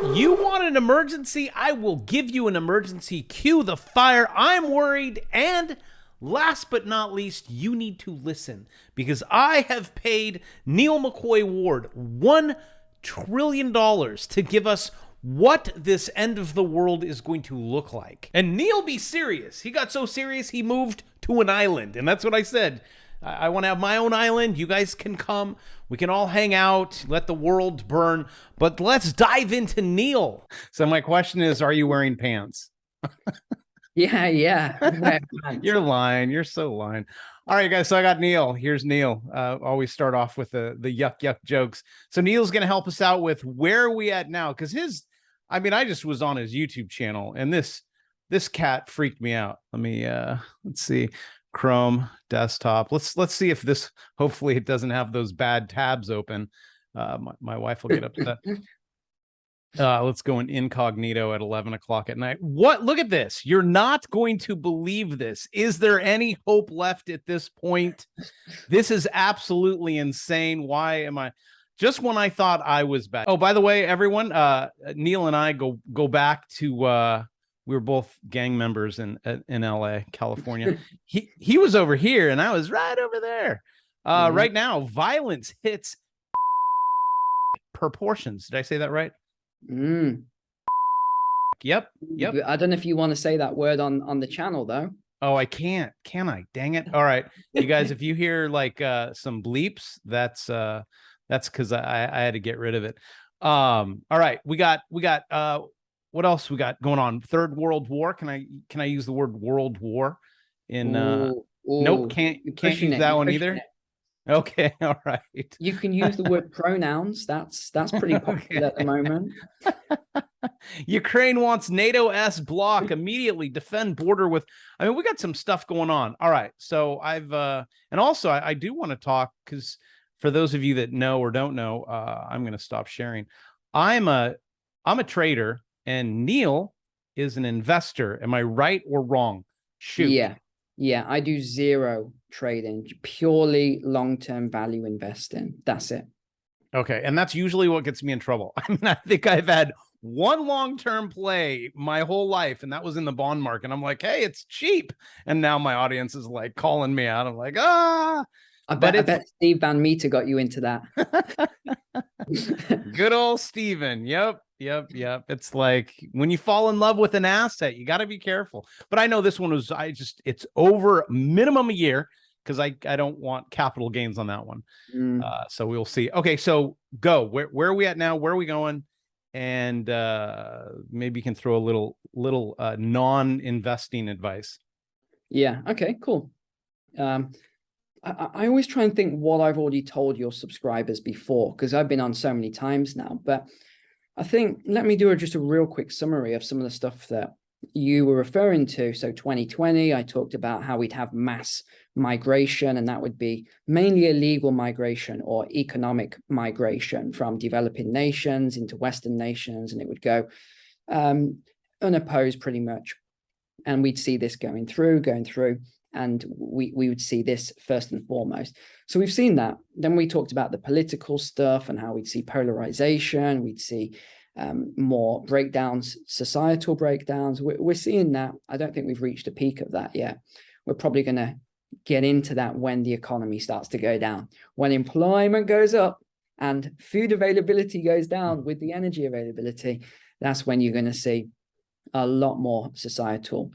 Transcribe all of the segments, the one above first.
You want an emergency? I will give you an emergency. Cue the fire. I'm worried. And last but not least, you need to listen because I have paid Neil McCoy Ward $1 trillion to give us what this end of the world is going to look like. And Neil be serious. He got so serious he moved to an island. And that's what I said. I want to have my own island. You guys can come. We can all hang out, let the world burn. But let's dive into Neil. So my question is, are you wearing pants? Yeah. You're lying. You're so lying. All right, guys. So I got Neil. Here's Neil. Always start off with the yuck jokes. So Neil's going to help us out with where are we at now? Because I just was on his YouTube channel and this cat freaked me out. Let me, let's see. Chrome desktop. Let's see if this, hopefully it doesn't have those bad tabs open. My wife will get upset. Let's go in incognito at 11 o'clock at night. What? Look at this. You're not going to believe this. Is there any hope left at this point? This is absolutely insane. Why am I just when I thought I was back? Oh, by the way, everyone, Neil and I go back to we were both gang members in LA, California. He was over here and I was right over there. Right now, violence hits proportions. Did I say that right? Yep. I don't know if you want to say that word on the channel though. Oh, I can't. Can I? Dang it. All right. You guys, if you hear like some bleeps, that's because I had to get rid of it. All right. We got what else we got going on? Third World War. Can I use the word World War in nope, can't use that one either. Okay, all right. You can use the word pronouns. That's pretty popular at the moment. Ukraine wants NATO-S bloc immediately defend border with. I mean, we got some stuff going on. All right. So I've and also I do want to talk because for those of you that know or don't know, I'm going to stop sharing. I'm a trader. And Neil is an investor. Am I right or wrong? Shoot. Yeah. I do zero trading, purely long-term value investing. That's it. Okay. And that's usually what gets me in trouble. I mean, I think I've had one long-term play my whole life, and that was in the bond market. I'm like, hey, it's cheap. And now my audience is like calling me out. I'm like, I bet Steve Van Meter got you into that. Good old Steven. Yep. It's like when you fall in love with an asset, you got to be careful. But I know this one was, it's over minimum a year because I don't want capital gains on that one. So we'll see. Okay, so go. Where are we at now? Where are we going? And maybe you can throw a little non-investing advice. Yeah. Okay, cool. I always try and think what I've already told your subscribers before, because I've been on so many times now, but I think let me do just a real quick summary of some of the stuff that you were referring to. So 2020, I talked about how we'd have mass migration, and that would be mainly illegal migration or economic migration from developing nations into Western nations, and it would go unopposed pretty much. And we'd see this going through, and we would see this first and foremost. So we've seen that. Then we talked about the political stuff and how we'd see polarization. We'd see more breakdowns, societal breakdowns. We're seeing that. I don't think we've reached a peak of that yet. We're probably going to get into that when the economy starts to go down, when employment goes up and food availability goes down with the energy availability. That's when you're going to see a lot more societal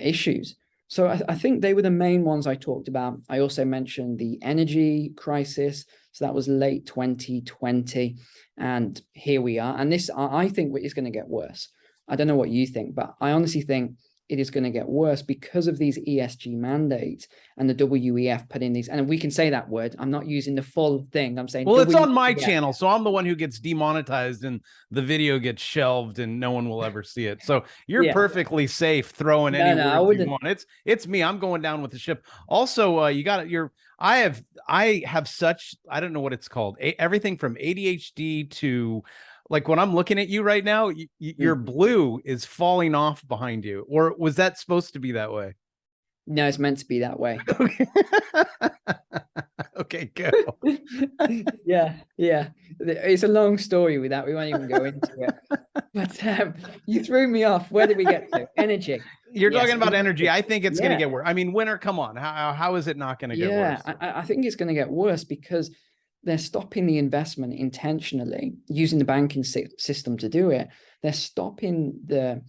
issues. So I think they were the main ones I talked about. I also mentioned the energy crisis. So that was late 2020. And here we are. And this, I think, is going to get worse. I don't know what you think, but I honestly think it is going to get worse because of these ESG mandates and the WEF putting these, and we can say that word. I'm not using the full thing. I'm saying, well, it's on my channel, so I'm the one who gets demonetized and the video gets shelved and no one will ever see it. So you're perfectly safe throwing any words you want. It's me. I'm going down with the ship. Also, you got your. I have such, I don't know what it's called. Everything from ADHD to, like, when I'm looking at you right now, your blue is falling off behind you. Or was that supposed to be that way? No, it's meant to be that way. Okay. Okay, go. Yeah. It's a long story with that. We won't even go into it. But you threw me off. Where did we get to? Energy. You're Yes, talking about energy. I think it's going to yeah. get worse. I mean, winter, come on. How is it not going to get Yeah, worse? I think it's going to get worse because they're stopping the investment intentionally, using the banking system to do it. They're stopping the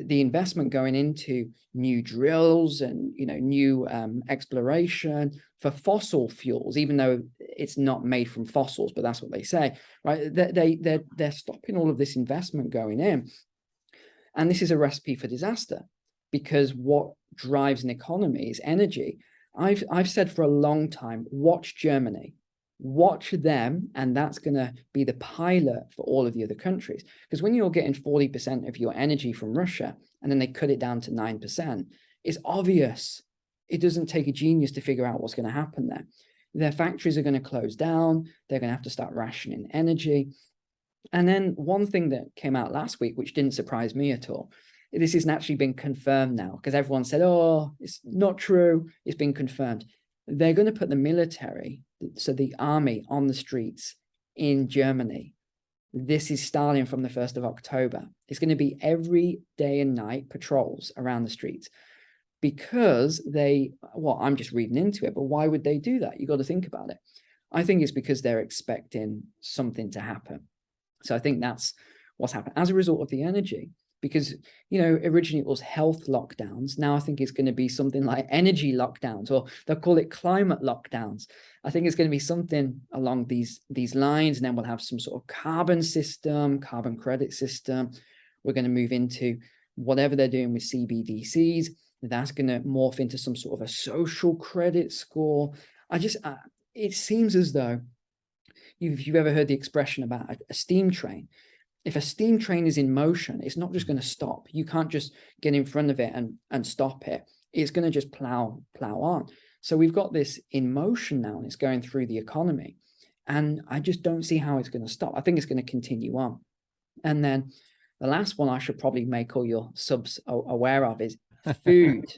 investment going into new drills and new exploration for fossil fuels, even though it's not made from fossils, but that's what they say, right? They're stopping all of this investment going in, and this is a recipe for disaster because what drives an economy is energy. I've said for a long time, watch Germany. Watch them, and that's going to be the pilot for all of the other countries. Because when you're getting 40% of your energy from Russia, and then they cut it down to 9%, it's obvious. It doesn't take a genius to figure out what's going to happen there. Their factories are going to close down. They're going to have to start rationing energy. And then one thing that came out last week, which didn't surprise me at all, this has actually been confirmed now, because everyone said, oh, it's not true. It's been confirmed. They're going to put the military, so the army, on the streets in Germany. This is starting from the 1st of October. It's going to be every day and night patrols around the streets because I'm just reading into it, but why would they do that? You got to think about it. I think it's because they're expecting something to happen. So I think that's what's happened as a result of the energy. Because, originally it was health lockdowns. Now I think it's going to be something like energy lockdowns, or they'll call it climate lockdowns. I think it's going to be something along these lines. And then we'll have some sort of carbon credit system. We're going to move into whatever they're doing with CBDCs. That's going to morph into some sort of a social credit score. It seems as though if you've ever heard the expression about a steam train. If a steam train is in motion, it's not just going to stop. You can't just get in front of it and stop it. It's going to just plow on. So we've got this in motion now, and it's going through the economy. And I just don't see how it's going to stop. I think it's going to continue on. And then the last one I should probably make all your subs aware of is food.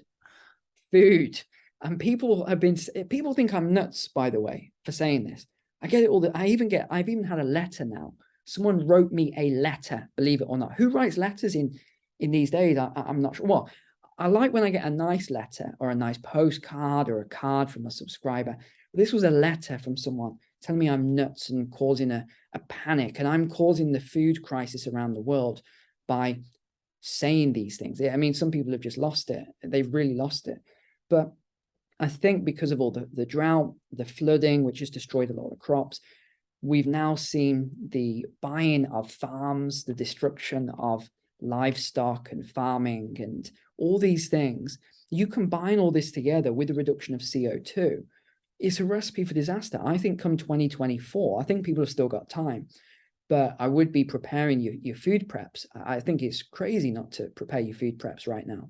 Food. And people think I'm nuts, by the way, for saying this. I get it all. I've even had a letter now. Someone wrote me a letter, believe it or not. Who writes letters in these days? I'm not sure. Well, I like when I get a nice letter or a nice postcard or a card from a subscriber. This was a letter from someone telling me I'm nuts and causing a panic, and I'm causing the food crisis around the world by saying these things. I mean, some people have just lost it. They've really lost it. But I think because of all the drought, the flooding, which has destroyed a lot of crops, we've now seen the buying of farms, the destruction of livestock and farming and all these things. You combine all this together with the reduction of CO2, it's a recipe for disaster. I think come 2024, I think people have still got time, but I would be preparing your food preps. I think it's crazy not to prepare your food preps right now.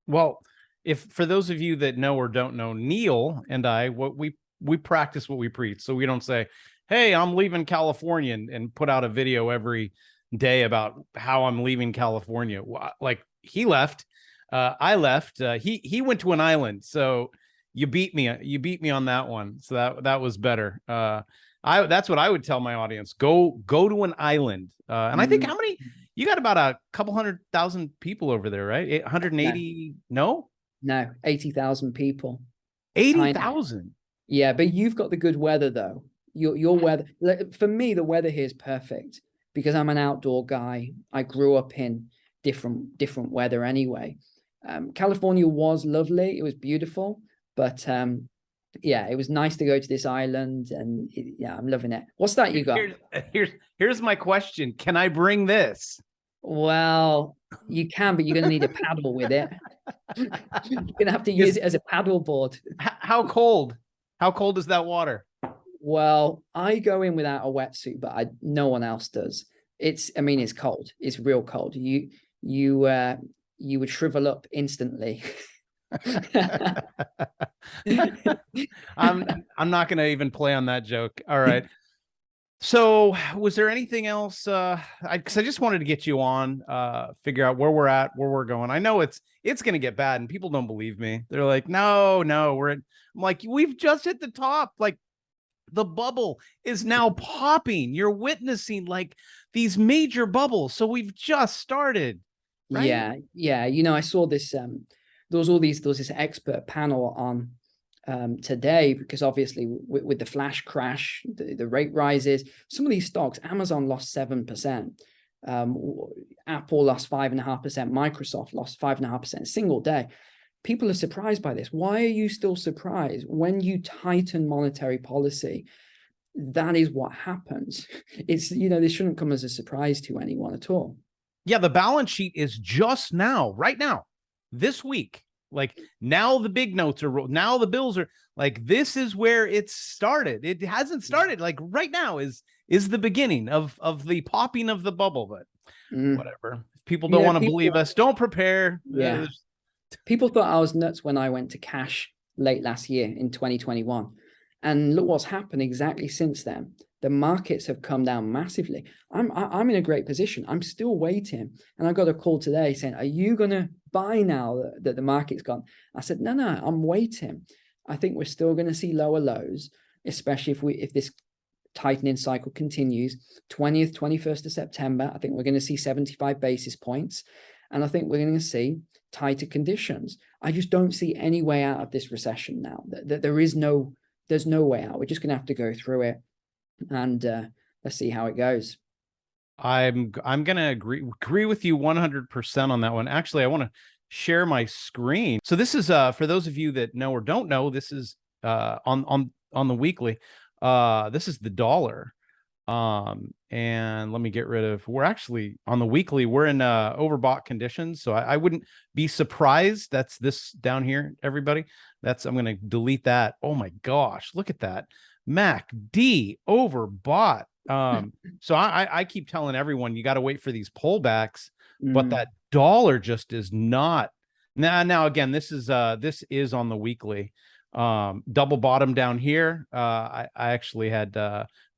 Well, if for those of you that know or don't know, Neil and I, what we practice what we preach. So we don't say, hey, I'm leaving California and put out a video every day about how I'm leaving California. Like he left, I left, he went to an island. So you beat me on that one. So that was better. That's what I would tell my audience. Go to an island. And I think how many, you got about a couple 100,000 people over there, right? 180, no? No, 80,000 people. 80,000. Yeah, but you've got the good weather though. Your weather, for me, the weather here is perfect because I'm an outdoor guy. I grew up in different weather anyway. California was lovely. It was beautiful, but yeah, it was nice to go to this island, and yeah, I'm loving it. What's that you got? Here's my question. Can I bring this? Well, you can, but you're going to need a paddle with it. You're going to have to use it as a paddle board. How cold? How cold is that water? Well, I go in without a wetsuit, but no one else does. It's cold. It's real cold. You would shrivel up instantly. I'm not going to even play on that joke. All right. So was there anything else? Because I just wanted to get you on, figure out where we're at, where we're going. I know it's going to get bad and people don't believe me. They're like, no, I'm like, we've just hit the top. Like, the bubble is now popping. You're witnessing like these major bubbles. So we've just started, right? Yeah. You know, I saw this, there was this expert panel on today, because obviously with the flash crash, the rate rises, some of these stocks, Amazon lost 7%. Apple lost 5.5%, Microsoft lost 5.5%, single day. People are surprised by this. Why are you still surprised? When you tighten monetary policy, that is what happens. It's, you know, this shouldn't come as a surprise to anyone at all. Yeah, the balance sheet is just now, right now, this week. Like now the big notes are now the bills are like, this is where it started. It hasn't started. Like right now is the beginning of the popping of the bubble, but whatever. If people don't want to believe us, don't prepare. Yeah. People thought I was nuts when I went to cash late last year in 2021. And look what's happened exactly since then. The markets have come down massively. I'm in a great position. I'm still waiting. And I got a call today saying, are you going to buy now that the market's gone? I said, no, I'm waiting. I think we're still going to see lower lows, especially if this tightening cycle continues. 20th, 21st of September, I think we're going to see 75 basis points. And I think we're going to see tighter conditions. I just don't see any way out of this recession now. There's no way out. We're just going to have to go through it. And let's see how it goes. I'm gonna agree with you 100% on that one. Actually, I want to share my screen. So this is for those of you that know or don't know, this is on the weekly. This is the dollar. And let me get rid of, we're actually on the weekly, we're in overbought conditions. So I wouldn't be surprised. That's this down here, everybody. I'm going to delete that. Oh my gosh, look at that. MACD overbought. So I keep telling everyone, you got to wait for these pullbacks, but that dollar just is not. Now again, this is on the weekly. Double bottom down here. I actually had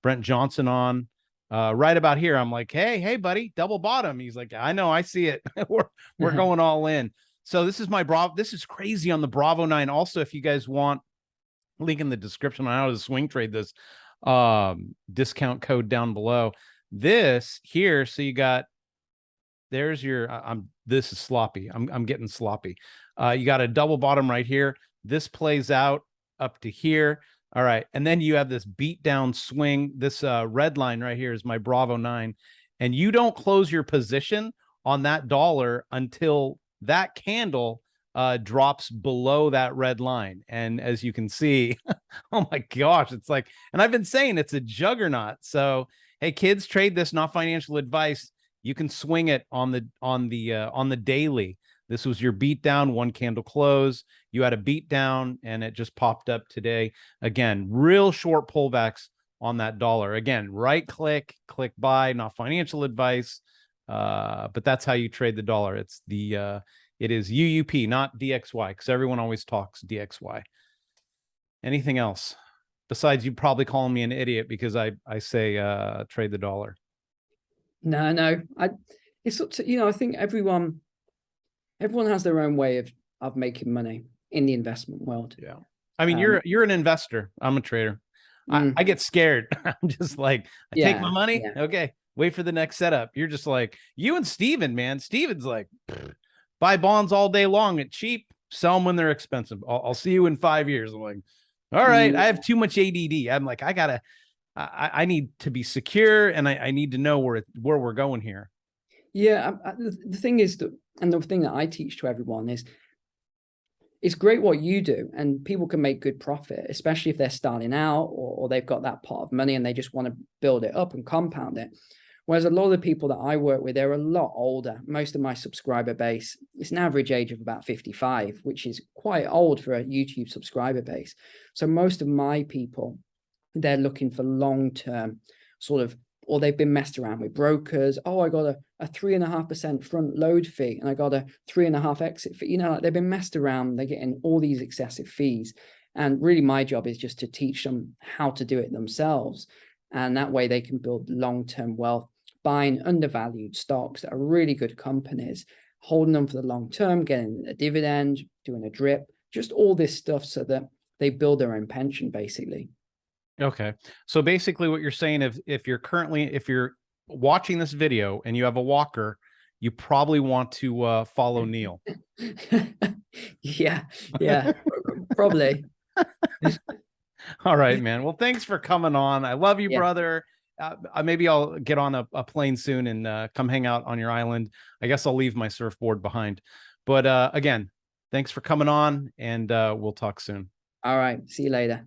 Brent Johnson on right about here. I'm like, hey buddy, double bottom. He's like, I know, I see it. we're going all in. So this is my Bravo. This is crazy on the Bravo 9. Also, if you guys want, link in the description on how to swing trade this, discount code down below. This here, so you got, there's your, this is sloppy. I'm getting sloppy. You got a double bottom right here. This plays out up to here. All right. And then you have this beat down swing. This red line right here is my Bravo 9. And you don't close your position on that dollar until that candle drops below that red line. And as you can see, oh my gosh, it's like, and I've been saying it's a juggernaut. So, hey kids, trade this, not financial advice. You can swing it on the daily. This was your beat down, one candle close. You had a beat down and it just popped up today. Again, real short pullbacks on that dollar. Again, right click buy, not financial advice. But that's how you trade the dollar. It's it is UUP, not DXY, because everyone always talks DXY. Anything else besides you probably calling me an idiot because I say trade the dollar? No. It's up to, you know, I think everyone has their own way of making money in the investment world. Yeah. I mean, you're an investor. I'm a trader. I get scared. I'm just like, take my money. Yeah. Okay. Wait for the next setup. You're just like you and Steven, man. Steven's like, buy bonds all day long at cheap, sell them when they're expensive. I'll see you in 5 years. I'm like, all right, I have too much ADD. I'm like, I need to be secure, and I need to know where we're going here. Yeah. The thing is that, and the thing that I teach to everyone is, it's great what you do, and people can make good profit, especially if they're starting out or they've got that pot of money and they just want to build it up and compound it. Whereas a lot of the people that I work with, they're a lot older. Most of my subscriber base, it's an average age of about 55, which is quite old for a YouTube subscriber base. So most of my people, they're looking for long-term sort of, or they've been messed around with brokers. Oh, I got a 3.5% front load fee and I got a 3.5 exit fee. You know, like they've been messed around. They're getting all these excessive fees. And really my job is just to teach them how to do it themselves. And that way they can build long-term wealth, buying undervalued stocks that are really good companies, holding them for the long term, getting a dividend, doing a drip, just all this stuff so that they build their own pension, basically. Okay. So basically what you're saying, if you're watching this video and you have a walker, you probably want to follow Neil. Yeah, yeah, probably. All right, man. Well, thanks for coming on. I love you, Yeah. brother. Maybe I'll get on a plane soon and come hang out on your island. I guess I'll leave my surfboard behind. But again, thanks for coming on, and we'll talk soon. All right. See you later.